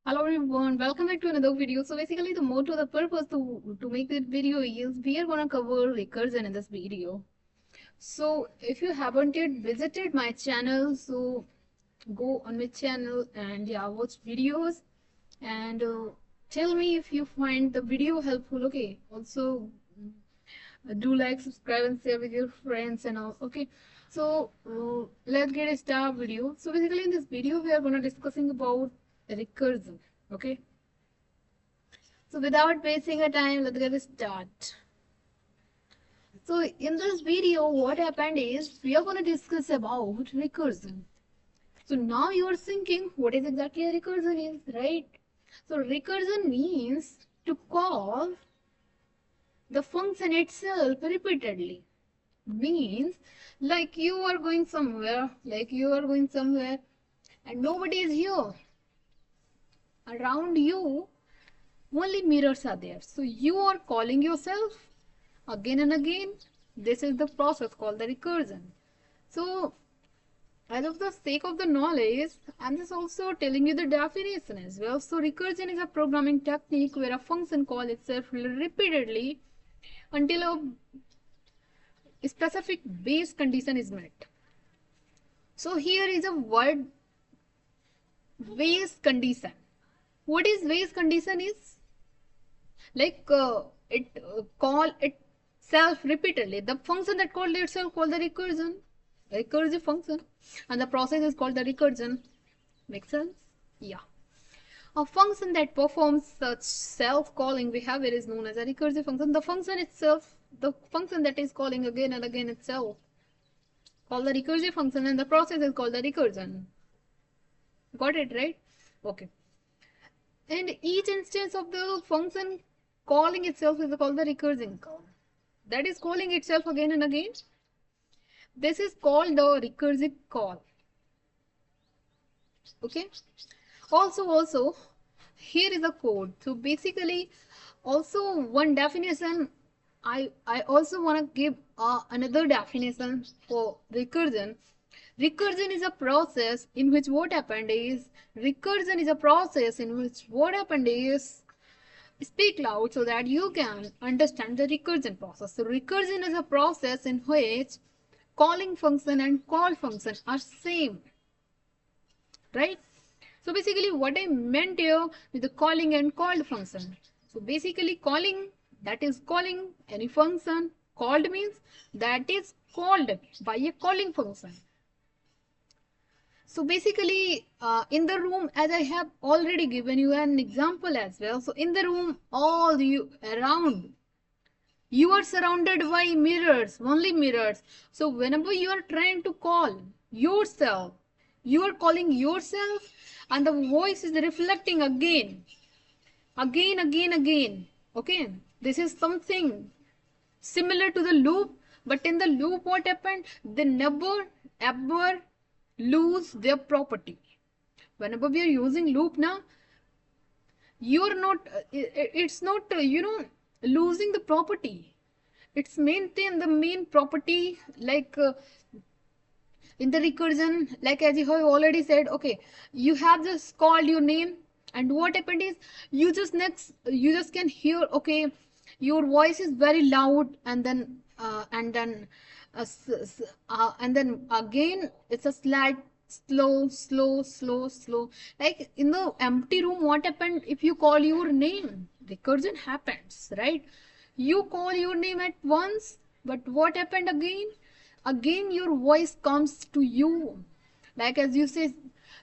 Hello everyone, welcome back to another video. So basically the more to the purpose to make this video is we are gonna cover recursion in this video. So if you haven't yet visited my channel, so go on my channel and watch videos and tell me if you find the video helpful. Okay, also do like, subscribe and share with your friends and all. Okay, so let's get a start video. So basically in this video we are gonna discussing about recursion. Okay, so without wasting a time, let's get start. So in this video, what happened is we are going to discuss about recursion. So now you are thinking what is exactly a recursion is, right? So recursion means to call the function itself repeatedly. Means like you are going somewhere, and nobody is here. Around you, only mirrors are there. So you are calling yourself again and again. This is the process called the recursion. So as of the sake of the knowledge, I'm just also telling you the definition as well. So recursion is a programming technique where a function calls itself repeatedly until a specific base condition is met. So here is a word, base condition. What is base condition is? Like it call itself repeatedly. The function that called itself called the recursive function, and the process is called the recursion. Make sense? Yeah. A function that performs such self-calling behavior is known as a recursive function. The function itself, the function that is calling again and again itself, called the recursive function, and the process is called the recursion. Got it, right? Okay. And each instance of the function calling itself is called the recursive call. That is calling itself again and again. This is called the recursive call. Okay. Also, here is a code. So basically, also one definition. I also want to give another definition for recursion. Recursion is a process in which what happened is speak loud so that you can understand the recursion process. So recursion is a process in which calling function and call function are same, right? So basically what I meant here with the calling and called function. So basically calling, that is calling any function. Called means that is called by a calling function. So basically in the room, as I have already given you an example as well. So in the room, all you around, you are surrounded by mirrors, only mirrors. So whenever you are trying to call yourself, you are calling yourself and the voice is reflecting again. Okay, this is something similar to the loop, but in the loop what happened? They never ever lose their property. Whenever we are using loop now, you're not it's not losing the property. It's maintain the main property, like in the recursion, like as you have already said. Okay, you have just called your name, and what happened is you just can hear, okay, your voice is very loud, and then and then again it's a slight slow. Like in the empty room, what happened? If you call your name, recursion happens, right? You call your name at once, but what happened again your voice comes to you, like as you say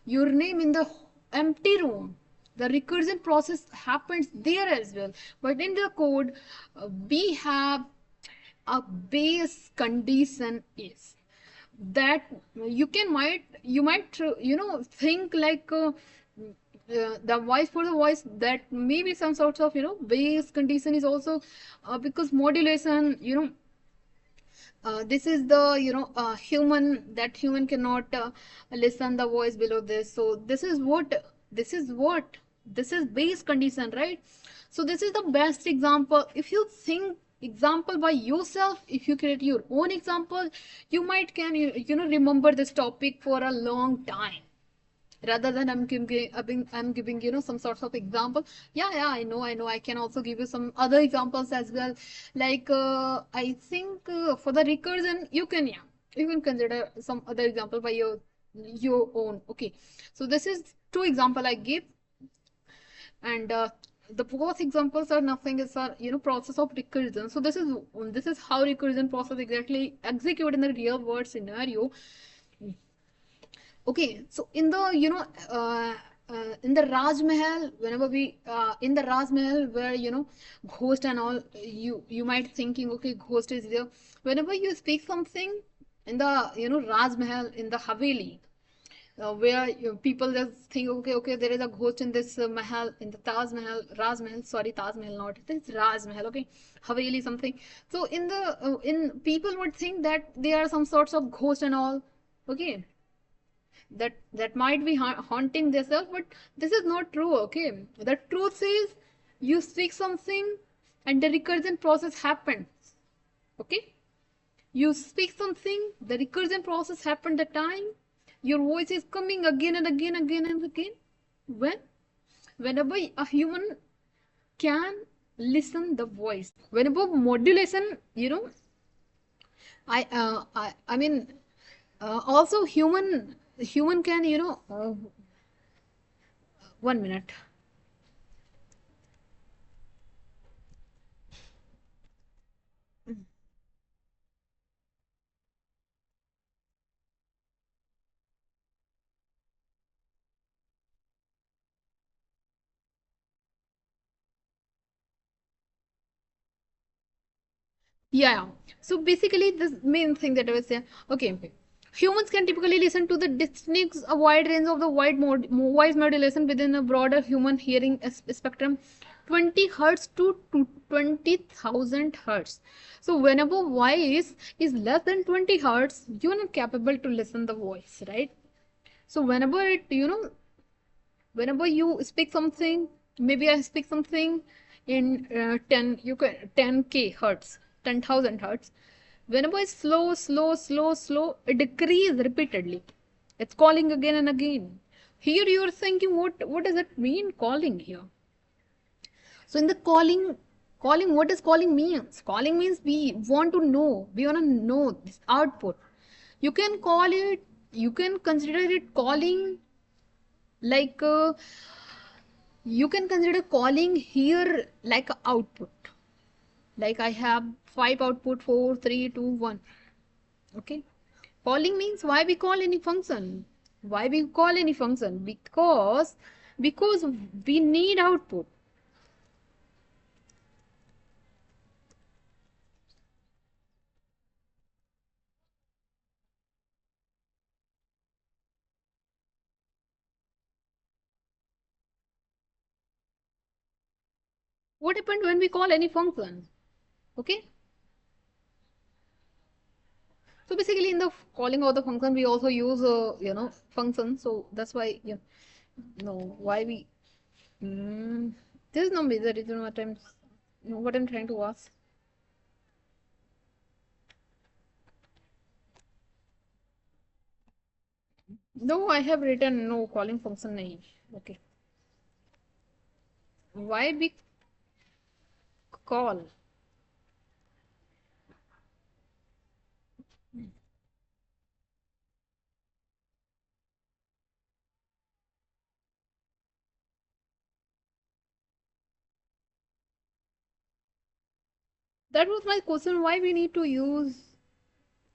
your name in the empty room. The recursion process happens there as well, but in the code we have a base condition is that you might think like the voice for the voice, that maybe some sorts of base condition is also because modulation, this is the human cannot listen the voice below this. So this is base condition, right? So this is the best example. If you think example by yourself, if you create your own example, you might can remember this topic for a long time. rather than I'm giving some sorts of example. Yeah, I know, I can also give you some other examples as well. Like I think for the recursion you can consider some other example by your own. Okay, so this is two example I give, and the both examples are nothing is a process of recursion. So this is how recursion process exactly execute in the real world scenario. Okay, so in the in the Raj Mahal, whenever we in the Raj Mahal where ghost and all, you might thinking, okay, ghost is there. Whenever you speak something in the Raj Mahal in the Haveli, where people just think, okay, there is a ghost in this Mahal, in the Taj Mahal, Raj Mahal, sorry, Taj Mahal not, it is Raj Mahal, okay, Haveli something. So in the in people would think that there are some sorts of ghost and all, okay, that might be haunting themselves, but this is not true. Okay, the truth is you speak something and the recursion process happens. Okay, you speak something, the recursion process happened the time your voice is coming again and again, again and again. Whenever a human can listen the voice, whenever modulation, I mean, also human can, 1 minute. Yeah. So basically, this main thing that I was saying. Okay. Humans can typically listen to the distinct a wide range of the voice modulation within a broader human hearing spectrum, 20 hertz to 20,000 hertz. So whenever voice is less than 20 hertz, you are not capable to listen the voice, right? So whenever you speak something, maybe I speak something in 10k hertz, 10,000 hertz. Whenever it's slow, it decreases repeatedly. It's calling again and again. Here you're thinking, what does it mean calling here? So in the calling, what does calling means? Calling means we want to know this output. You can call it, you can consider it calling, like you can consider calling here like a output. Like I have 5 output, 4, 3, 2, 1. Okay. Calling means why we call any function. Why we call any function? Because we need output. What happened when we call any function? Okay. So basically in the calling of the function we also use function. So that's why why we this is not the reason what I'm trying to ask. No, I have written no calling function nahi. Okay. Why we call? That was my question. Why we need to use?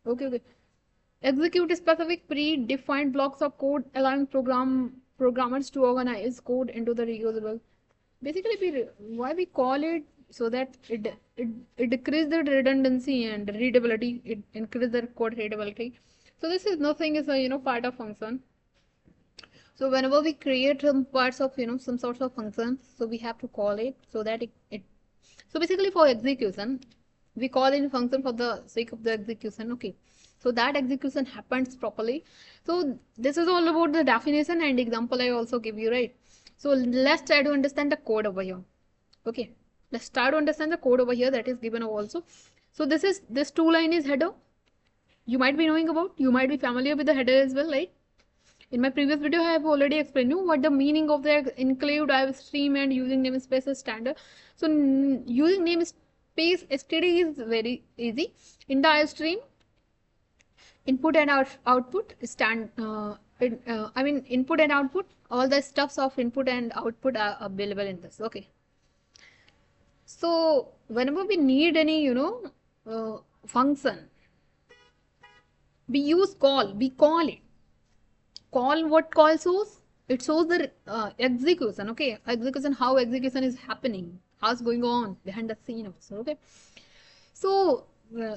Okay. Execute specific pre-defined blocks of code, allowing programmers to organize code into the reusable. Basically, why we call it so that it decreases the redundancy and readability. It increases the code readability. So this is nothing is a part of function. So whenever we create some parts of some sorts of functions, so we have to call it so that it so basically for execution, we call in function for the sake of the execution. Okay. So that execution happens properly. So this is all about the definition and example I also give you, right? So let's try to understand the code over here. Okay. Let's try to understand the code over here that is given also. So this two line is header. You might be knowing about, you might be familiar with the header as well, right? In my previous video, I have already explained you what the meaning of the include div stream and using namespace is standard. So using namespace std is very easy. In div stream, input and output I mean input and output, all the stuffs of input and output are available in this. Okay. So whenever we need any, function, we use call. We call it. Call, what call shows? It shows the execution. Okay, execution, how execution is happening, how's going on behind the scene also. Okay. So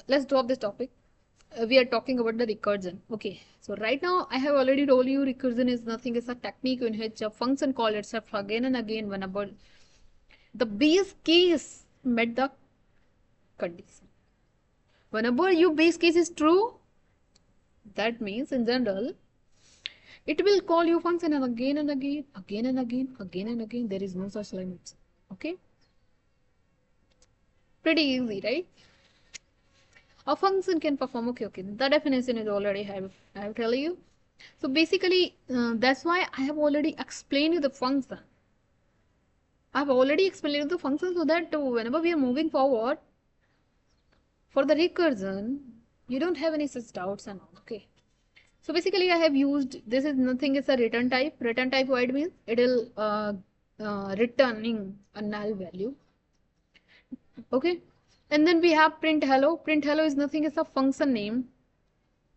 let's drop this topic. We are talking about the recursion. Okay, so right now I have already told you recursion is nothing, it's a technique in which a function call itself again and again whenever the base case met the condition. Whenever your base case is true, that means in general it will call your function and again and again, again and again, again and again. There is no such limits. Okay, pretty easy, right? A function can perform. Okay, the definition is already I have tell you. So basically that's why I have already explained you the function. I have already explained you the function, so that whenever we are moving forward for the recursion, you don't have any such doubts and all. Okay, so basically I have used, this is nothing, it's a return type. Return type what it means? It will returning a null value. Okay, and then we have print hello. Print hello is nothing, it's a function name.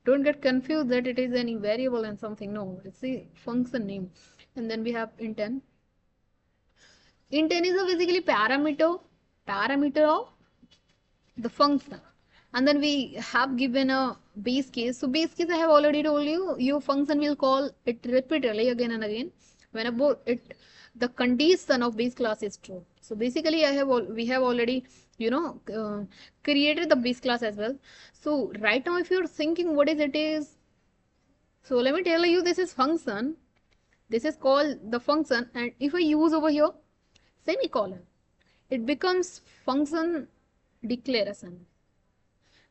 Don't get confused that it is any variable and something. No, it's the function name. And then we have int(n). Int(n) is a basically parameter of the function. And then we have given a base case. So base case I have already told you, your function will call it repeatedly again and again whenever the condition of base class is true. So basically we have already created the base class as well. So right now if you're thinking what is it is, so let me tell you, this is function, this is called the function, and if I use over here semicolon, it becomes function declaration.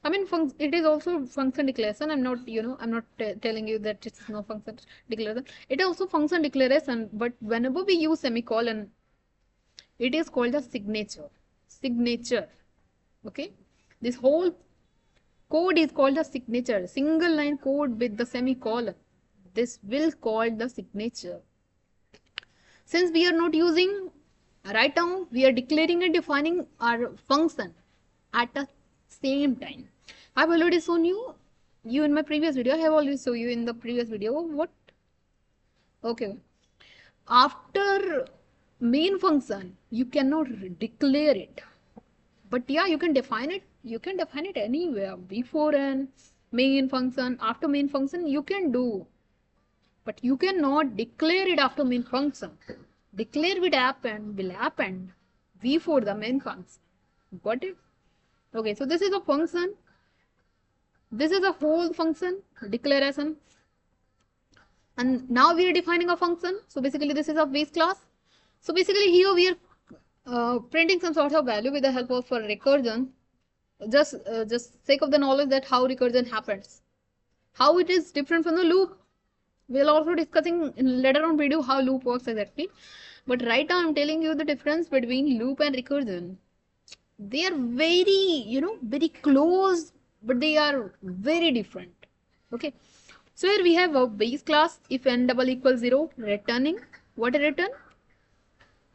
I mean, it is also function declaration. I'm not, I'm not telling you that it's no function declaration. It is also function declaration, but whenever we use semicolon, it is called the signature. Signature. Okay. This whole code is called the signature. Single line code with the semicolon. This will call the signature. Since we are not using, right now, we are declaring and defining our function at the same time. I've already shown you in my previous video. I have already shown you in the previous video what. Okay. After main function, you cannot declare it. But yeah, you can define it. You can define it anywhere. Before an main function, after main function, you can do. But you cannot declare it after main function. Declare will happen before the main function. Got it? Okay, so this is a function. This is a whole function declaration. And now we are defining a function. So basically this is a base class. So basically here we are printing some sort of value with the help of a recursion. Just sake of the knowledge that how recursion happens. How it is different from the loop. We'll also discussing in later on video how loop works exactly. But right now I'm telling you the difference between loop and recursion. They are very, very close, but they are very different. Okay. So here we have a base class, if n double equals 0, returning. What return?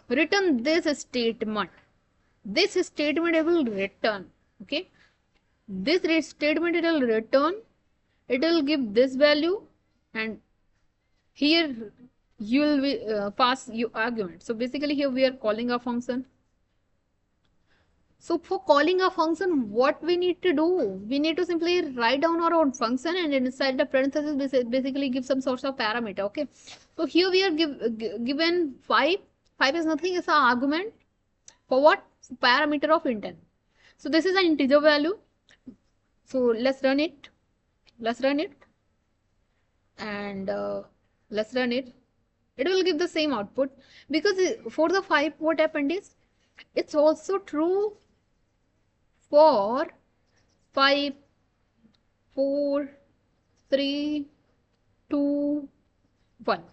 Return this statement. This statement it will return. Okay. This statement it will return. It will give this value, and here you will pass your argument. So basically here we are calling a function. So for calling a function, what we need to do? We need to simply write down our own function, and inside the parenthesis basically give some sorts of parameter. Okay. So here we are given 5. 5 is nothing, it's an argument for what? Parameter of int(n). So this is an integer value. So let's run it. Let's run it. And let's run it. It will give the same output, because for the 5, what happened is, it's also true for 5, 4, 3, 2, 1.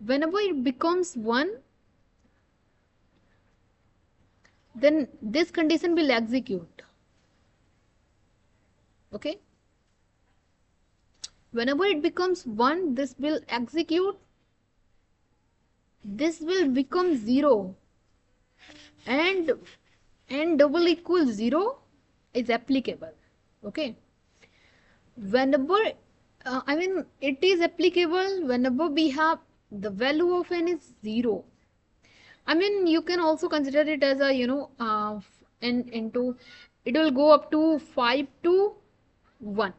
Whenever it becomes 1, then this condition will execute. Okay, whenever it becomes 1, this will execute, this will become 0, and n double equals 0 is applicable. Okay, whenever it is applicable whenever we have the value of n is 0. You can also consider it as a n into, it will go up to 5 to 1,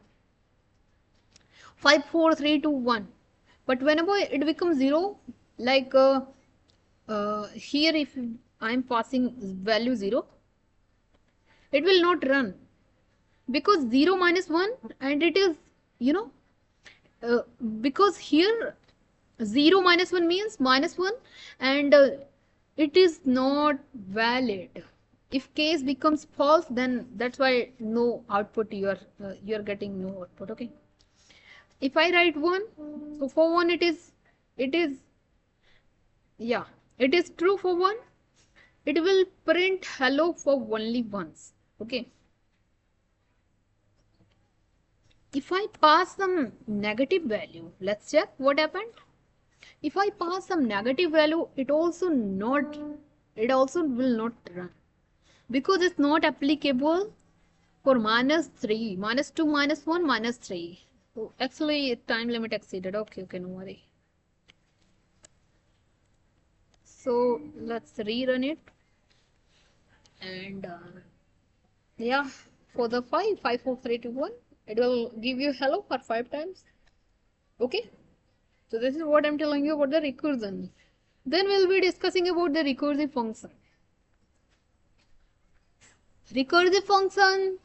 5 4 3 2 1. But whenever it becomes 0, like here if I'm passing value 0, it will not run, because 0 minus 1, and it is because here 0 minus 1 means -1, and it is not valid. If case becomes false, then that's why no output, you're getting no output. Okay, if I write 1, so for 1 it is yeah, it is true. For 1 it will print hello for only once. Okay, if I pass some negative value, let's check what happened. If I pass some negative value, it also will not run, because it's not applicable for -3, -2, -1, -3. Oh, actually time limit exceeded. Okay, no worry. So let's rerun it, and yeah, for the 5 5 4 3 2 1, it will give you hello for 5 times. Okay, so this is what I'm telling you about the recursion. Then we'll be discussing about the recursive function. Recursive function,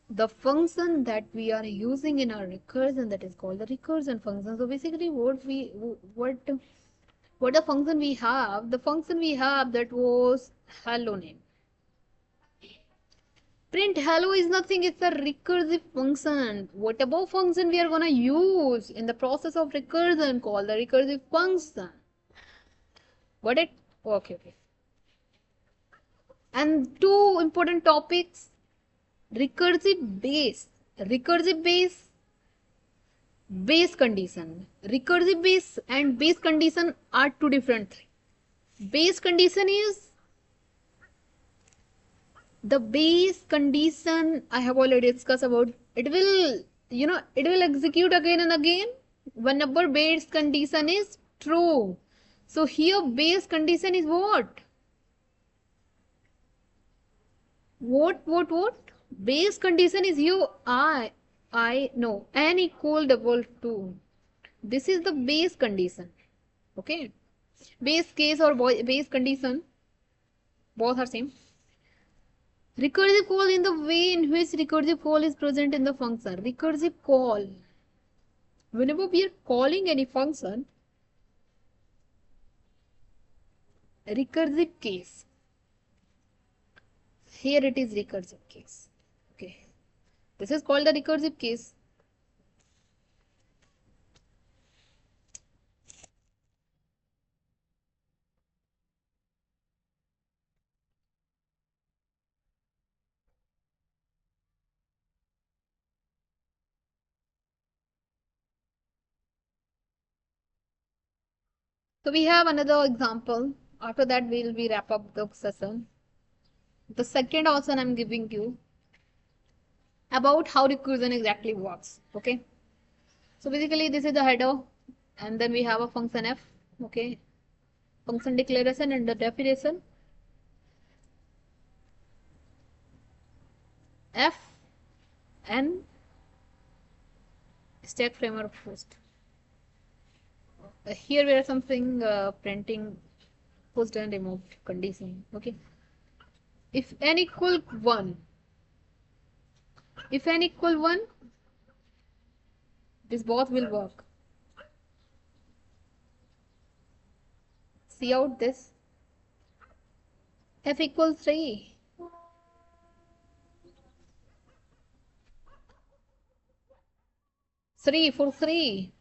the function that we are using in our recursion, that is called the recursion function. So basically what the function we have, that was hello name. Print hello is nothing, it's a recursive function. Whatever function we are gonna use in the process of recursion called the recursive function. Got it? Okay. And two important topics: recursive base, base condition. Recursive base and base condition are two different things. Base condition is the base condition I have already discussed about. It will execute again and again whenever base condition is true. So here base condition is what? Base condition is here n equal double 2. This is the base condition. Okay, base case or base condition, both are same. Recursive call, in the way in which recursive call is present in the function. Recursive call, whenever we are calling any function, recursive case, here it is recursive case. Okay, this is called the recursive case. So we have another example. After that, we'll be wrap up the session. The second option I'm giving you about how recursion exactly works. Okay, so basically this is the header, and then we have a function f. Okay, function declaration and the definition. F n stack frame or post. Here we are something printing post and removed condition. Okay, if n equal 1, this both will work. See out this. F equals 3. 3 for 3.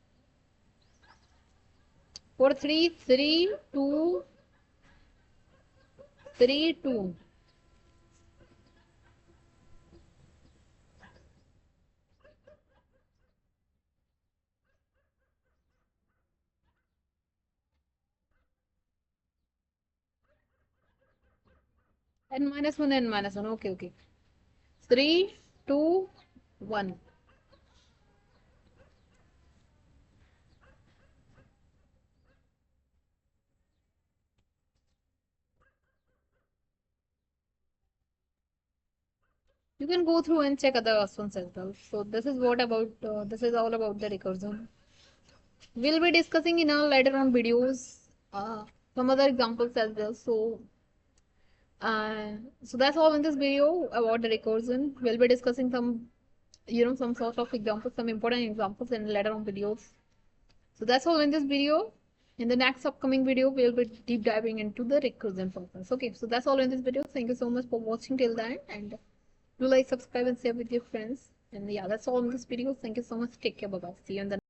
4 3 3 2 3 2. N minus 1, N minus 1. Okay, okay. 3 2 1. You can go through and check other ones as well. So this is what about this is all about the recursion. We'll be discussing in our later on videos some other examples as well. So that's all in this video about the recursion. We'll be discussing some some sort of examples, some important examples in later on videos. So that's all in this video. In the next upcoming video, we'll be deep diving into the recursion functions. Okay, so that's all in this video. Thank you so much for watching till then, and do like, subscribe, and share with your friends. And yeah, that's all in this video. Thank you so much. Take care. Bye bye. See you in the